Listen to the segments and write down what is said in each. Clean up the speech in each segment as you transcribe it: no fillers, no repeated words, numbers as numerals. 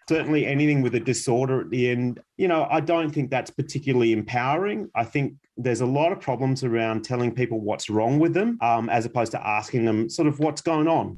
Certainly anything with a disorder at the end, I don't think that's particularly empowering. I think there's a lot of problems around telling people what's wrong with them, as opposed to asking them sort of what's going on.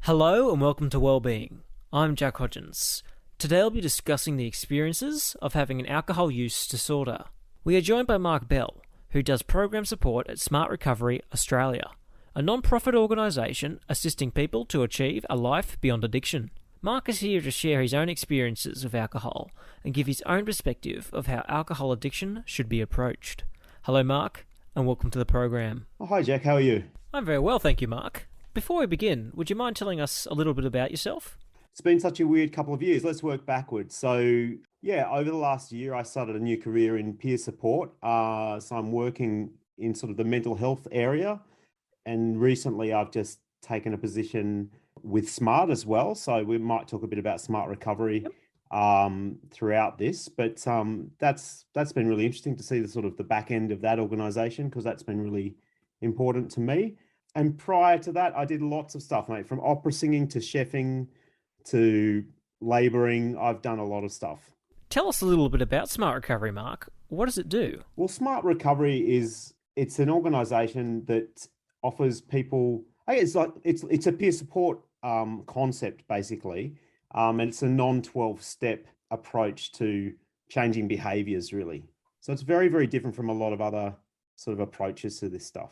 Hello and welcome to Wellbeing. I'm Jack Hodgins. Today I'll be discussing the experiences of having an alcohol use disorder. We are joined by Mark Bell, who does program support at Smart Recovery Australia, a non-profit organisation assisting people to achieve a life beyond addiction. Mark is here to share his own experiences of alcohol and give his own perspective of how alcohol addiction should be approached. Hello Mark, and welcome to the program. Oh, hi Jack, how are you? I'm very well, thank you Mark. Before we begin, would you mind telling us a little bit about yourself? It's been such a weird couple of years. Let's work backwards. So over the last year, I started a new career in peer support. So I'm working in sort of the mental health area. And recently I've just taken a position with Smart as well. So we might talk a bit about Smart Recovery throughout this. But that's been really interesting to see the sort of the back end of that organisation, because that's been really important to me. And prior to that, I did lots of stuff, mate, from opera singing to chefing to labouring. I've done a lot of stuff. Tell us a little bit about Smart Recovery, Mark. What does it do? Well, Smart Recovery it's an organisation that offers people, it's a peer support concept basically, and it's a non-12-step approach to changing behaviours really. So it's very, very different from a lot of other sort of approaches to this stuff.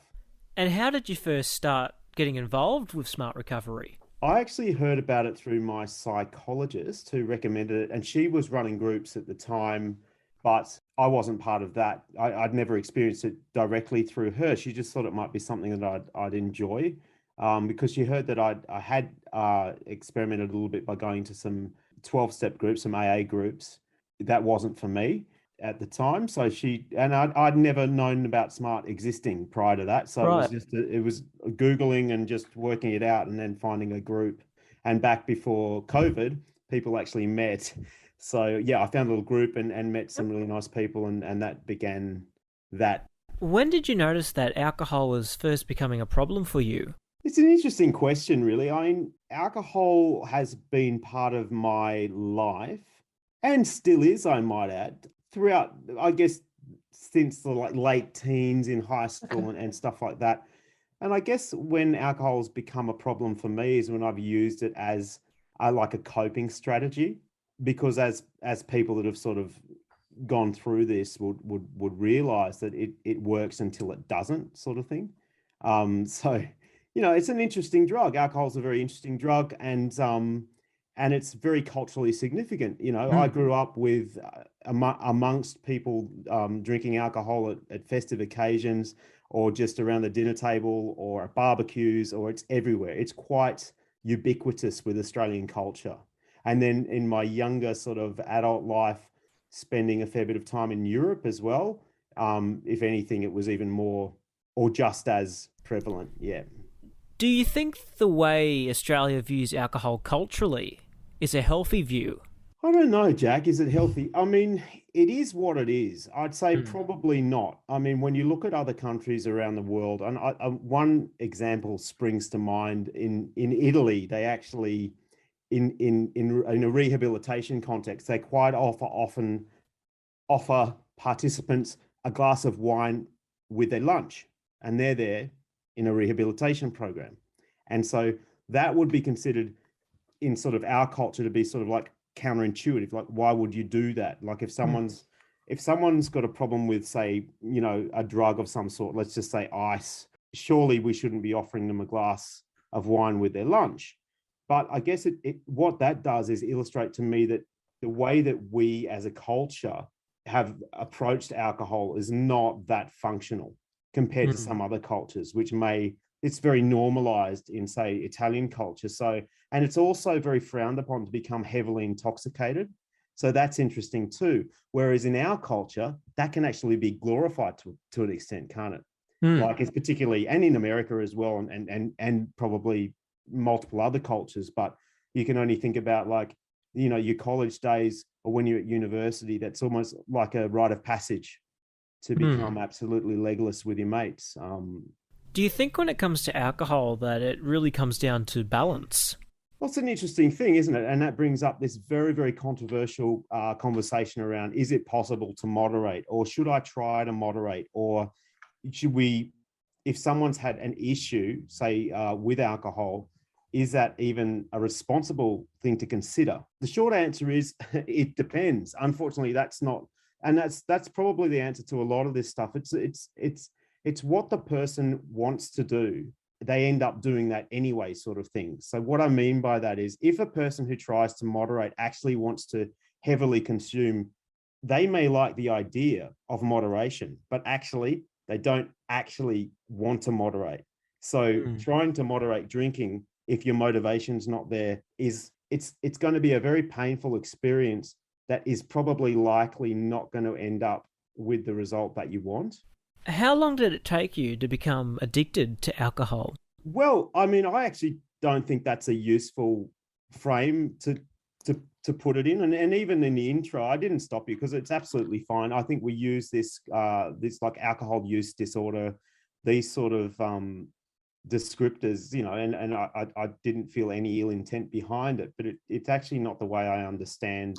And how did you first start getting involved with Smart Recovery? I actually heard about it through my psychologist who recommended it, and she was running groups at the time, but I wasn't part of that. I'd never experienced it directly through her. She just thought it might be something that I'd enjoy, because she heard that I had experimented a little bit by going to some 12-step groups, some AA groups. That wasn't for me at the time. So I'd never known about Smart existing prior to that. So right. It was Googling and just working it out and then finding a group. And back before COVID, people actually met. So I found a little group and met some really nice people, and that began that. When did you notice that alcohol was first becoming a problem for you? It's an interesting question, really. I mean, alcohol has been part of my life and still is, I might add, throughout, I guess, since the late teens in high school and stuff like that. And I guess when alcohol's become a problem for me is when I've used it as a coping strategy, because as people that have sort of gone through this would realize that it works until it doesn't, sort of thing. So it's an interesting drug. Alcohol's a very interesting drug, and it's very culturally significant. I grew up with amongst people drinking alcohol at festive occasions, or just around the dinner table, or at barbecues, or it's everywhere. It's quite ubiquitous with Australian culture. And then in my younger sort of adult life, spending a fair bit of time in Europe as well. If anything, it was even more or just as prevalent. Yeah. Do you think the way Australia views alcohol culturally is a healthy view? I don't know, Jack. Is it healthy? I mean, it is what it is. I'd say probably not. I mean, when you look at other countries around the world, and one example springs to mind in Italy, they actually, in a rehabilitation context, they quite often offer participants a glass of wine with their lunch, and they're there in a rehabilitation program. And so that would be considered in sort of our culture to be sort of like counterintuitive. Like, why would you do that? Like if someone's got a problem with, say, a drug of some sort, let's just say ice, surely we shouldn't be offering them a glass of wine with their lunch. But I guess what that does is illustrate to me that the way that we as a culture have approached alcohol is not that functional compared to some other cultures, it's very normalized in, say, Italian culture. So, and it's also very frowned upon to become heavily intoxicated. So that's interesting too. Whereas in our culture, that can actually be glorified to an extent, can't it? Like it's particularly, and in America as well, and probably multiple other cultures, but you can only think about your college days or when you're at university, that's almost like a rite of passage to become absolutely legless with your mates. Do you think when it comes to alcohol that it really comes down to balance? Well, it's an interesting thing, isn't it? And that brings up this very, very controversial conversation around, is it possible to moderate, or should I try to moderate, or should we, if someone's had an issue, say with alcohol, is that even a responsible thing to consider? The short answer is it depends. Unfortunately, that's not, and that's probably the answer to a lot of this stuff. It's what the person wants to do. They end up doing that anyway, sort of thing. So what I mean by that is, if a person who tries to moderate actually wants to heavily consume, they may like the idea of moderation, but actually they don't actually want to moderate. So trying to moderate drinking, if your motivation's not there, it's going to be a very painful experience that is probably likely not going to end up with the result that you want. How long did it take you to become addicted to alcohol? Well, I mean, I actually don't think that's a useful frame to put it in. And even in the intro, I didn't stop you because it's absolutely fine. I think we use this like alcohol use disorder, these sort of descriptors, and I didn't feel any ill intent behind it, but it's actually not the way I understand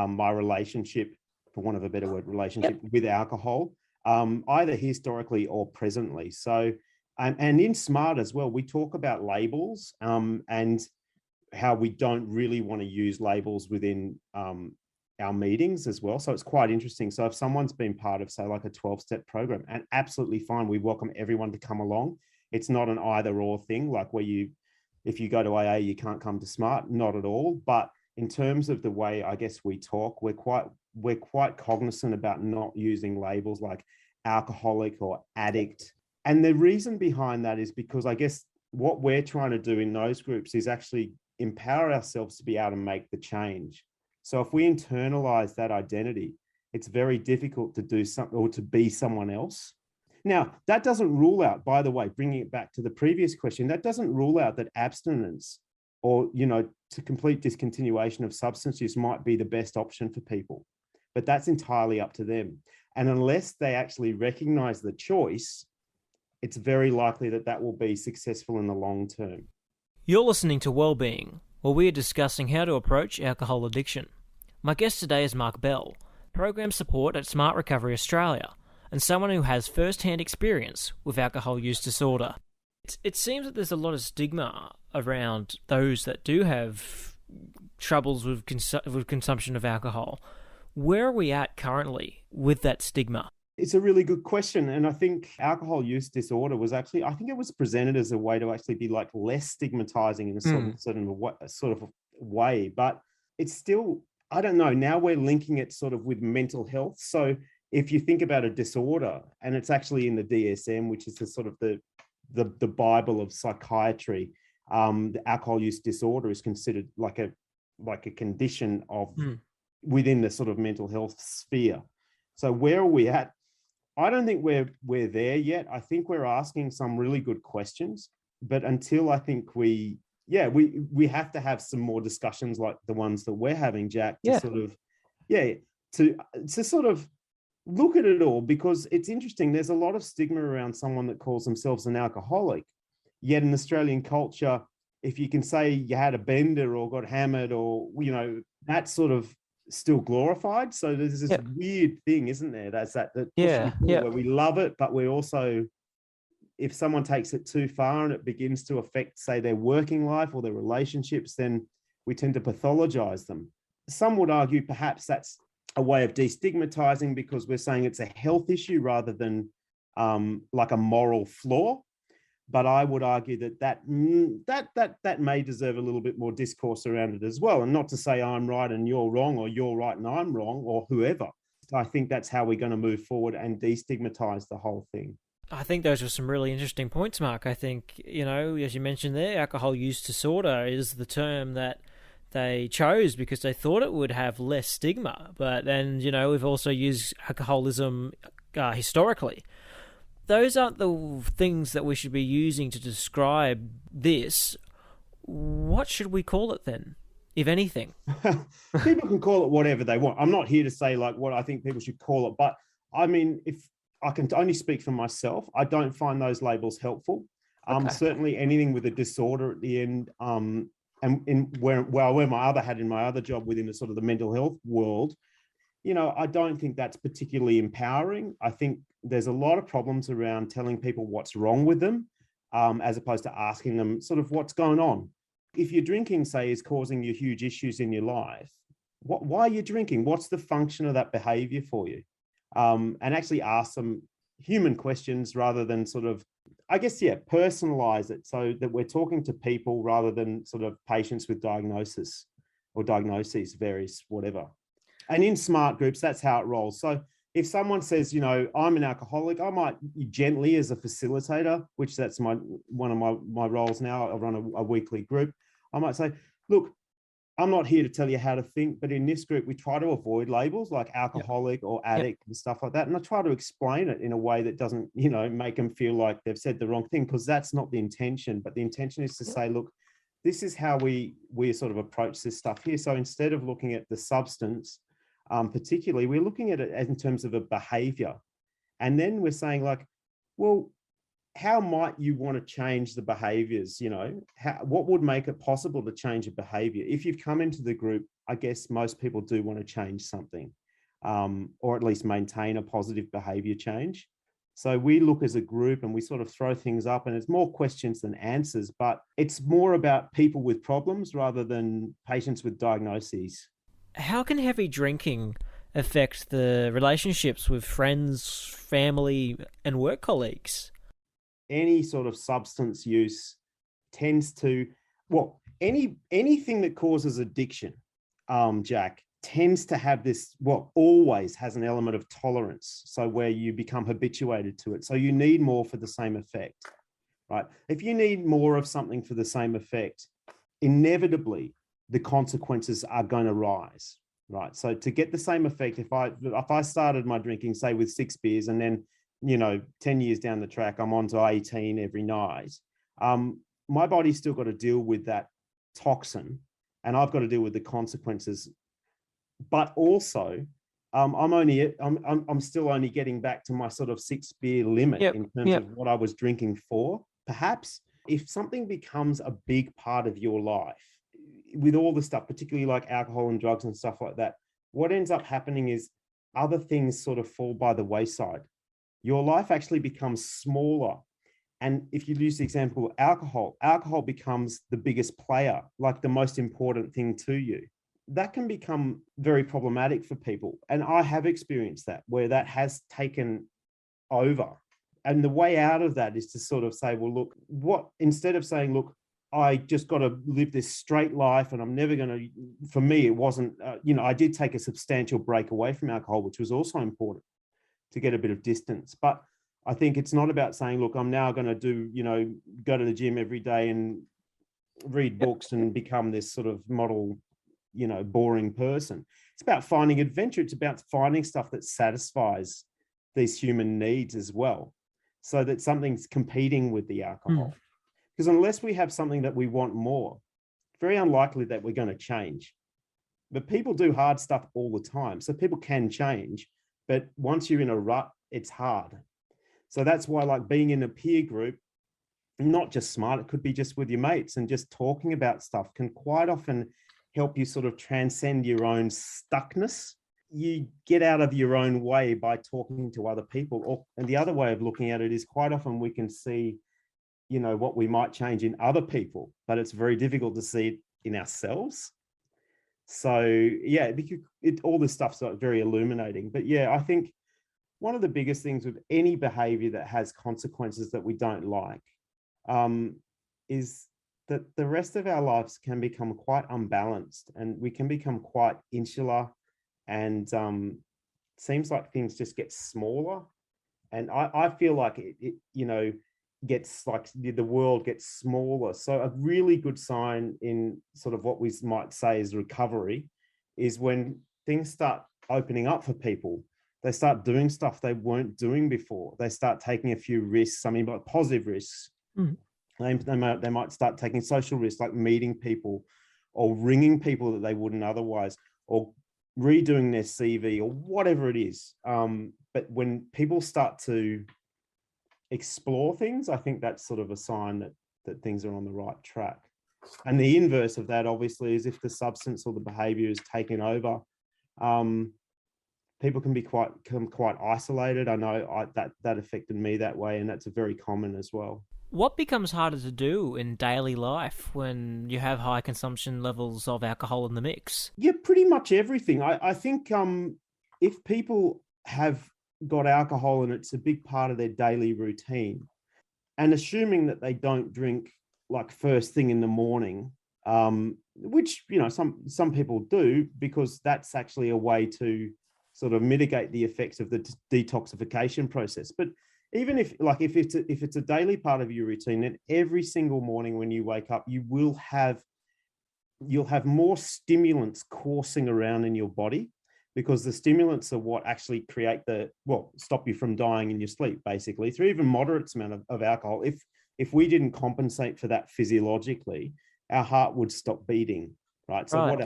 my relationship, for want of a better word, with alcohol. Either historically or presently. So, and in SMART as well, we talk about labels and how we don't really want to use labels within our meetings as well. So it's quite interesting. So if someone's been part of, say, like a 12-step program, and absolutely fine, we welcome everyone to come along. It's not an either or thing, like where if you go to AA, you can't come to SMART, not at all. But in terms of the way, I guess, we talk, we're quite cognizant about not using labels like alcoholic or addict. And the reason behind that is because I guess what we're trying to do in those groups is actually empower ourselves to be able to make the change. So if we internalize that identity, it's very difficult to do something or to be someone else. Now, that doesn't rule out, by the way, bringing it back to the previous question, that doesn't rule out that abstinence or, to complete discontinuation of substance use might be the best option for people. But that's entirely up to them. And unless they actually recognize the choice, it's very likely that will be successful in the long term. You're listening to Wellbeing, where we are discussing how to approach alcohol addiction. My guest today is Mark Bell, Program Support at Smart Recovery Australia, and someone who has first-hand experience with alcohol use disorder. It seems that there's a lot of stigma around those that do have troubles with consumption of alcohol. Where are we at currently with that stigma? It's a really good question. And I think alcohol use disorder was actually, I think it was presented as a way to actually be like less stigmatizing in a sort of way. But it's still, I don't know, now we're linking it sort of with mental health. So if you think about a disorder, and it's actually in the DSM, which is the sort of the Bible of psychiatry, the alcohol use disorder is considered like a condition of within the sort of mental health sphere. So where are we at? I don't think we're there yet. I think we're asking some really good questions, but until I think we have to have some more discussions like the ones that we're having, Jack, to sort of look at it all, because it's interesting. There's a lot of stigma around someone that calls themselves an alcoholic, yet in Australian culture, if you can say you had a bender or got hammered or, that's sort of still glorified. So there's this weird thing, isn't there? That's that where we love it, but we also, if someone takes it too far and it begins to affect, say, their working life or their relationships, then we tend to pathologize them. Some would argue perhaps that's a way of destigmatizing because we're saying it's a health issue rather than like a moral flaw. But I would argue that may deserve a little bit more discourse around it as well. And not to say I'm right and you're wrong, or you're right and I'm wrong, or whoever. I think that's how we're going to move forward and destigmatize the whole thing. I think those are some really interesting points, Mark. I think, as you mentioned there, alcohol use disorder is the term that they chose because they thought it would have less stigma. But then, we've also used alcoholism historically. Those aren't the things that we should be using to describe this. What should we call it then, if anything? People can call it whatever they want. I'm not here to say like what I think people should call it, but I mean, if I can only speak for myself, I don't find those labels helpful. Certainly anything with a disorder at the end, and in where my other hat in my other job within the sort of the mental health world, I don't think that's particularly empowering. I think there's a lot of problems around telling people what's wrong with them, as opposed to asking them sort of what's going on. If your drinking, say, is causing you huge issues in your life, why are you drinking? What's the function of that behavior for you? And actually ask them human questions rather than sort of, I guess, personalize it so that we're talking to people rather than sort of patients with diagnosis or diagnoses, various whatever. And in smart groups, that's how it rolls. So if someone says, I'm an alcoholic, I might gently, as a facilitator, which that's one of my roles now, I run a weekly group, I might say, look, I'm not here to tell you how to think, but in this group, we try to avoid labels like alcoholic or addict and stuff like that. And I try to explain it in a way that doesn't, make them feel like they've said the wrong thing, because that's not the intention. But the intention is to say, look, this is how we sort of approach this stuff here. So instead of looking at the substance, particularly, we're looking at it in terms of a behavior. And then we're saying like, well, how might you want to change the behaviors? What would make it possible to change a behavior? If you've come into the group, I guess most people do want to change something, or at least maintain a positive behavior change. So we look as a group and we sort of throw things up, and it's more questions than answers, but it's more about people with problems rather than patients with diagnoses. How can heavy drinking affect the relationships with friends, family, and work colleagues? Any sort of substance use tends to, anything that causes addiction, Jack, tends to have this, always has an element of tolerance. So where you become habituated to it. So you need more for the same effect, right? If you need more of something for the same effect, inevitably the consequences are going to rise, right? So to get the same effect, if I started my drinking, say with 6 beers, and then 10 years down the track, I'm on to 18 every night. My body's still got to deal with that toxin, and I've got to deal with the consequences. But also, I'm still only getting back to my sort of 6 beer limit in terms of what I was drinking for. Perhaps if something becomes a big part of your life, with all the stuff, particularly like alcohol and drugs and stuff like that, what ends up happening is other things sort of fall by the wayside. Your life actually becomes smaller. And if you use the example of alcohol becomes the biggest player, like the most important thing to you. That can become very problematic for people. And I have experienced that, where that has taken over. And the way out of that is to sort of say, well, look, instead of saying, look, I just got to live this straight life and I'm never going to, for me, it wasn't, I did take a substantial break away from alcohol, which was also important to get a bit of distance. But I think it's not about saying, look, I'm now going to go to the gym every day and read books and become this sort of model, boring person. It's about finding adventure. It's about finding stuff that satisfies these human needs as well, so that something's competing with the alcohol. Because unless we have something that we want more, it's very unlikely that we're going to change. But people do hard stuff all the time. So people can change. But once you're in a rut, it's hard. So that's why, like, being in a peer group, not just smart, it could be just with your mates, and just talking about stuff can quite often help you sort of transcend your own stuckness. You get out of your own way by talking to other people. And the other way of looking at it is quite often we can see, what we might change in other people, but it's very difficult to see it in ourselves. So all this stuff's very illuminating. But I think one of the biggest things with any behavior that has consequences that we don't like is that the rest of our lives can become quite unbalanced, and we can become quite insular, and seems like things just get smaller. And I feel like it gets like the world gets smaller. So a really good sign in sort of what we might say is recovery is when things start opening up for people. They start doing stuff they weren't doing before. They start taking a few risks, like positive risks. They might start taking social risks, like meeting people or ringing people that they wouldn't otherwise, or redoing their CV or whatever it is. But when people start to explore things, I think that's sort of a sign that things are on the right track. And the inverse of that, obviously, is if the substance or the behavior is taken over, people can become quite isolated. I know that affected me that way, and that's very common as well. What becomes harder to do in daily life when you have high consumption levels of alcohol in the mix? Yeah, pretty much everything. I think if people have got alcohol and it's a big part of their daily routine, and assuming that they don't drink like first thing in the morning, which some people do, because that's actually a way to sort of mitigate the effects of the detoxification process. But even if it's a daily part of your routine, then every single morning when you wake up, you'll have more stimulants coursing around in your body, because the stimulants are what actually create stop you from dying in your sleep, basically, through even moderate amount of alcohol. If we didn't compensate for that physiologically, our heart would stop beating, right? So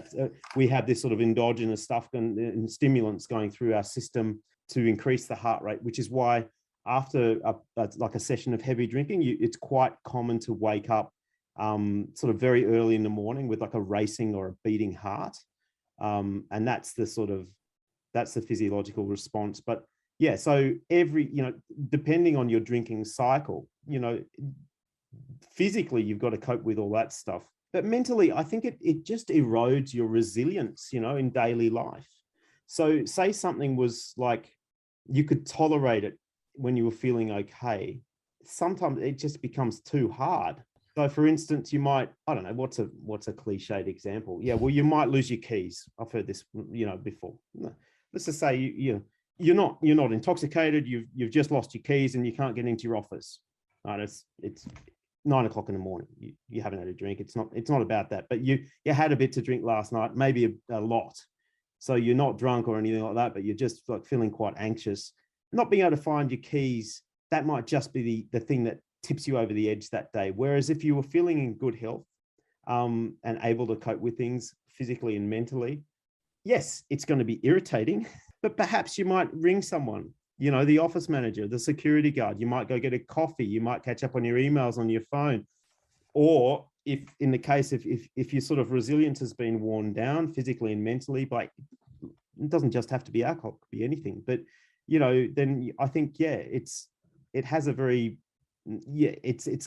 we have this sort of endogenous stuff and stimulants going through our system to increase the heart rate, which is why after a session of heavy drinking, it's quite common to wake up sort of very early in the morning with like a racing or a beating heart. And that's the physiological response. But yeah, so depending on your drinking cycle, physically you've got to cope with all that stuff. But mentally, I think it just erodes your resilience, in daily life. So say something was like you could tolerate it when you were feeling okay. Sometimes it just becomes too hard. So for instance, you might, I don't know, what's a cliched example? Yeah, well, you might lose your keys. I've heard this, before. Let's just say you're not intoxicated. You've just lost your keys and you can't get into your office. Right? It's 9 o'clock in the morning. You haven't had a drink. It's not about that. But you had a bit to drink last night, maybe a lot. So you're not drunk or anything like that, but you're just like feeling quite anxious. Not being able to find your keys, that might just be the thing that tips you over the edge that day. Whereas if you were feeling in good health and able to cope with things physically and mentally, yes, it's going to be irritating, but perhaps you might ring someone, the office manager, the security guard. You might go get a coffee. You might catch up on your emails on your phone. Or if in the case if your sort of resilience has been worn down physically and mentally, but it doesn't just have to be alcohol, it could be anything. But, then I think, it's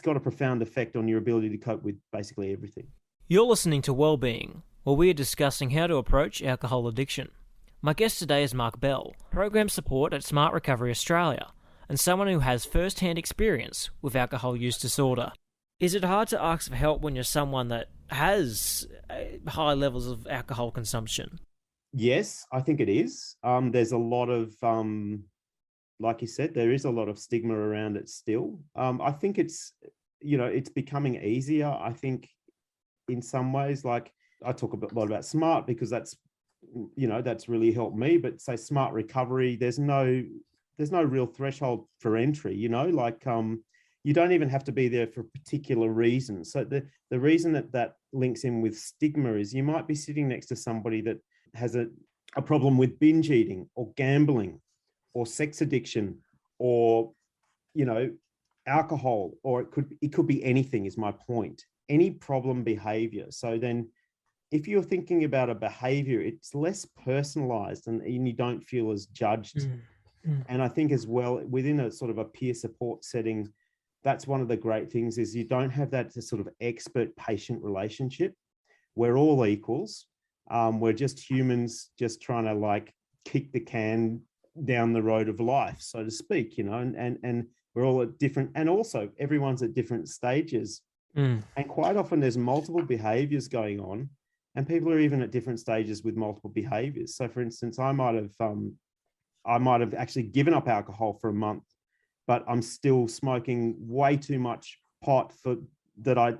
got a profound effect on your ability to cope with basically everything. You're listening to Wellbeing, where we are discussing how to approach alcohol addiction. My guest today is Mark Bell, Program Support at Smart Recovery Australia, and someone who has first-hand experience with alcohol use disorder. Is it hard to ask for help when you're someone that has high levels of alcohol consumption? Yes, I think it is. There's a lot of, like you said, there is a lot of stigma around it still. I think it's becoming easier. I think in some ways, like I talk a lot about Smart because that's really helped me. But say Smart Recovery, there's no real threshold for entry. You don't even have to be there for a particular reason. So the reason that links in with stigma is you might be sitting next to somebody that has a problem with binge eating or gambling or sex addiction or, alcohol, or it could be anything is my point, any problem behavior. So then if you're thinking about a behavior, it's less personalized and you don't feel as judged. And I think as well, within a sort of a peer support setting, that's one of the great things is you don't have that sort of expert-patient relationship. We're all equals. We're just humans just trying to kick the can down the road of life, so to speak, and we're all at different, and also everyone's at different stages. And quite often there's multiple behaviors going on and people are even at different stages with multiple behaviors. So for instance, I might have actually given up alcohol for a month, but I'm still smoking way too much pot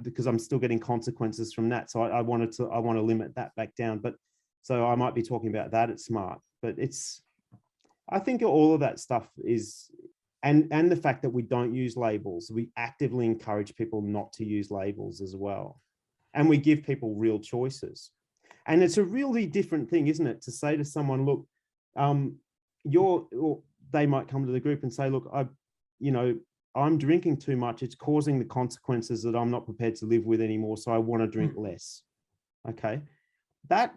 because I'm still getting consequences from that. So I want to limit that back down. But so I might be talking about that at Smart, but I think all of that stuff is, and the fact that we don't use labels, we actively encourage people not to use labels as well. And we give people real choices. And it's a really different thing, isn't it? To say to someone, look, they might come to the group and say, look, I'm drinking too much. It's causing the consequences that I'm not prepared to live with anymore. So I want to drink less. Okay. That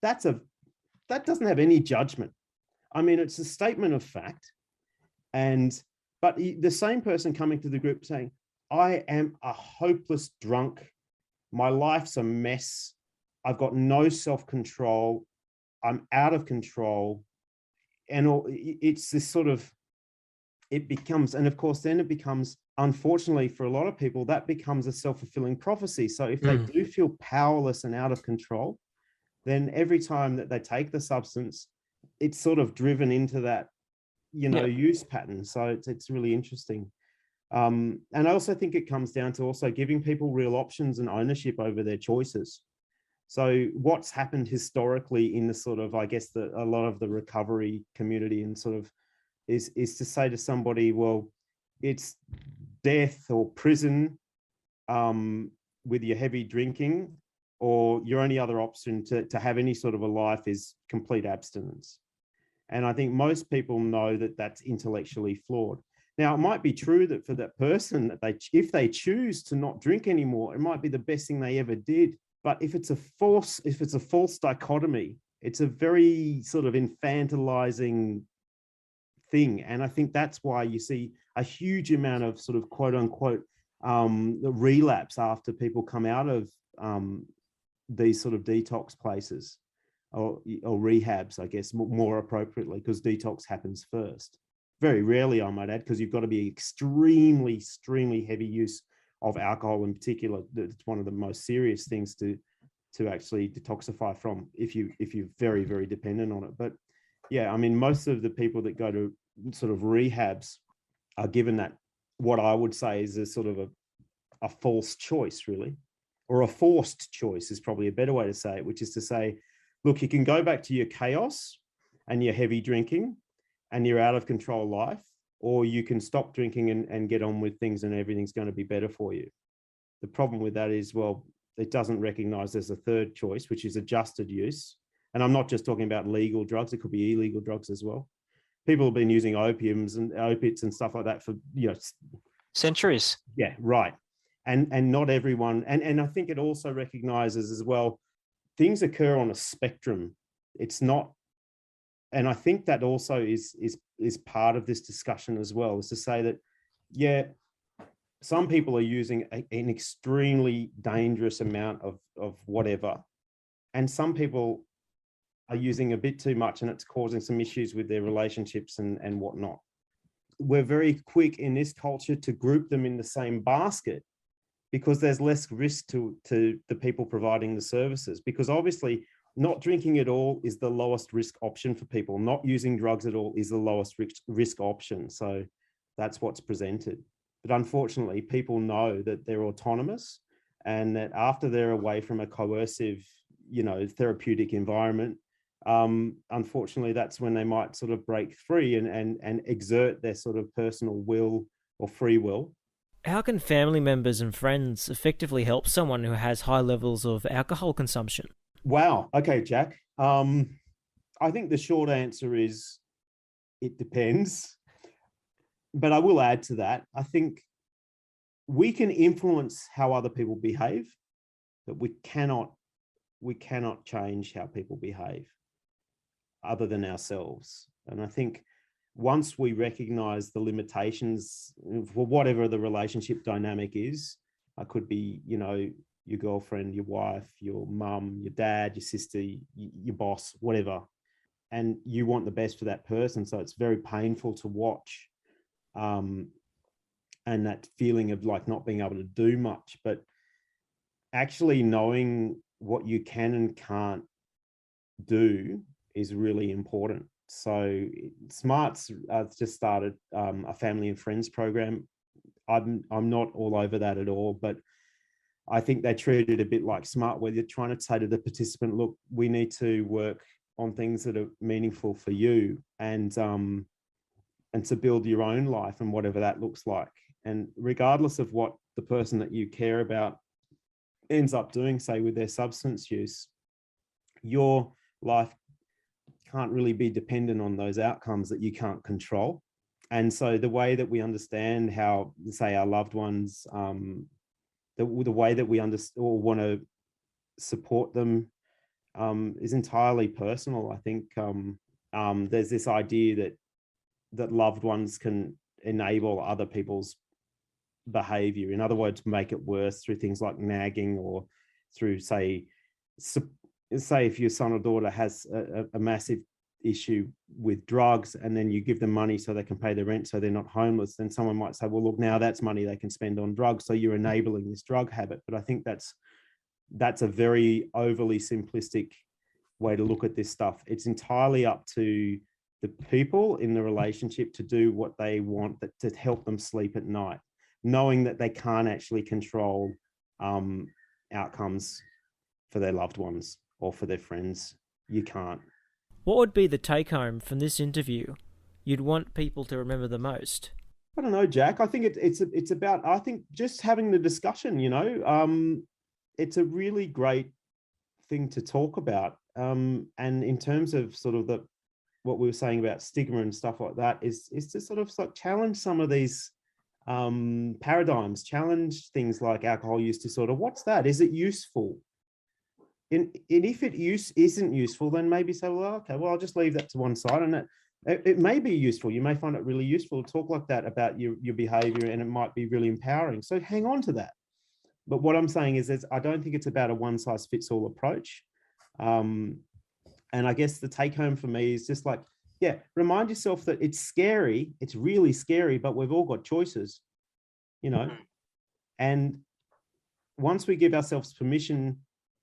doesn't have any judgment. I mean, it's a statement of fact. But the same person coming to the group saying, I am a hopeless drunk. My life's a mess. I've got no self-control. I'm out of control. And it's this sort of, it becomes, and of course, then it becomes, unfortunately for a lot of people, that becomes a self-fulfilling prophecy. So if they do feel powerless and out of control, then every time that they take the substance, it's sort of driven into that, use pattern. So it's really interesting. And I also think it comes down to also giving people real options and ownership over their choices. So what's happened historically in the sort of, I guess, a lot of the recovery community and sort of is to say to somebody, well, it's death or prison with your heavy drinking, or your only other option to have any sort of a life is complete abstinence. And I think most people know that that's intellectually flawed. Now, it might be true that for that person, that if they choose to not drink anymore, it might be the best thing they ever did. But if it's a false dichotomy, it's a very sort of infantilizing thing. And I think that's why you see a huge amount of sort of quote unquote relapse after people come out of these sort of detox places or rehabs, I guess, more appropriately, because detox happens first. Very rarely, I might add, because you've got to be extremely, extremely heavy use of alcohol in particular. It's one of the most serious things to actually detoxify from if you're very, very dependent on it. But yeah, I mean, most of the people that go to sort of rehabs are given that, what I would say is a sort of a false choice, really, or a forced choice is probably a better way to say it, which is to say, look, you can go back to your chaos and your heavy drinking and your out of control life, or you can stop drinking and get on with things and everything's going to be better for you. The problem with that is, well, it doesn't recognize there's a third choice, which is adjusted use. And I'm not just talking about legal drugs, it could be illegal drugs as well. People have been using opiates and stuff like that for, centuries. Yeah, right. And not everyone, and I think it also recognizes as well, things occur on a spectrum. It's not, and I think that also is part of this discussion as well, is to say that, yeah, some people are using an extremely dangerous amount of whatever, and some people are using a bit too much and it's causing some issues with their relationships and whatnot. We're very quick in this culture to group them in the same basket because there's less risk to the people providing the services, because obviously not drinking at all is the lowest risk option for people. Not using drugs at all is the lowest risk option. So that's what's presented. But unfortunately, people know that they're autonomous and that after they're away from a coercive, therapeutic environment, unfortunately, that's when they might sort of break free and exert their sort of personal will or free will. How can family members and friends effectively help someone who has high levels of alcohol consumption? Wow. Okay, Jack. I think the short answer is it depends. But I will add to that. I think we can influence how other people behave, but we cannot change how people behave other than ourselves. And I think once we recognize the limitations for whatever the relationship dynamic is, I could be, your girlfriend, your wife, your mum, your dad, your sister, your boss, whatever, and you want the best for that person. So it's very painful to watch. And that feeling of like not being able to do much, but actually knowing what you can and can't do is really important. So Smart's just started a family and friends program. I'm not all over that at all, but I think they treat it a bit like Smart, where you're trying to say to the participant, look, we need to work on things that are meaningful for you and to build your own life and whatever that looks like. And regardless of what the person that you care about ends up doing, say with their substance use, your life can't really be dependent on those outcomes that you can't control. And so the way that we understand how, say, our loved ones, the way that we understand or want to support them is entirely personal. I think there's this idea that loved ones can enable other people's behavior. In other words, make it worse through things like nagging, or through, say if your son or daughter has a massive issue with drugs, and then you give them money so they can pay the rent so they're not homeless, then someone might say, well, look, now that's money they can spend on drugs, so you're enabling this drug habit. But I think that's a very overly simplistic way to look at this stuff. It's entirely up to the people in the relationship to do what they want, to help them sleep at night, knowing that they can't actually control outcomes for their loved ones or for their friends. You can't. What would be the take home from this interview you'd want people to remember the most? I don't know, Jack. I think it's about, I think, just having the discussion, it's a really great thing to talk about. And in terms of sort of what we were saying about stigma and stuff like that, is to sort of like challenge some of these paradigms, challenge things like alcohol use disorder. What's that? Is it useful? And if it isn't useful, then maybe say, well, okay, well, I'll just leave that to one side. And it may be useful. You may find it really useful to talk like that about your behavior, and it might be really empowering. So hang on to that. But what I'm saying is I don't think it's about a one-size-fits-all approach. And I guess the take-home for me is just like, yeah, remind yourself that it's scary. It's really scary, but we've all got choices, And once we give ourselves permission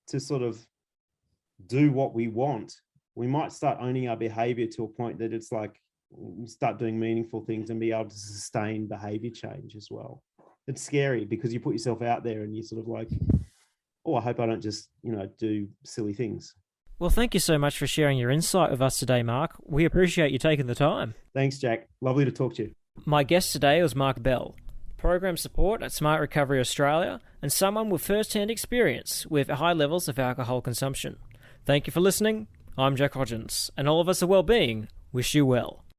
to sort of do what we want, we might start owning our behavior to a point that it's like we start doing meaningful things and be able to sustain behavior change as well. It's scary because you put yourself out there and you're sort of like, oh, I hope I don't just, do silly things. Well, thank you so much for sharing your insight with us today, Mark. We appreciate you taking the time. Thanks, Jack. Lovely to talk to you. My guest today was Mark Bell, Program Support at Smart Recovery Australia, and someone with first-hand experience with high levels of alcohol consumption. Thank you for listening. I'm Jack Hodgins, and all of us at Wellbeing wish you well.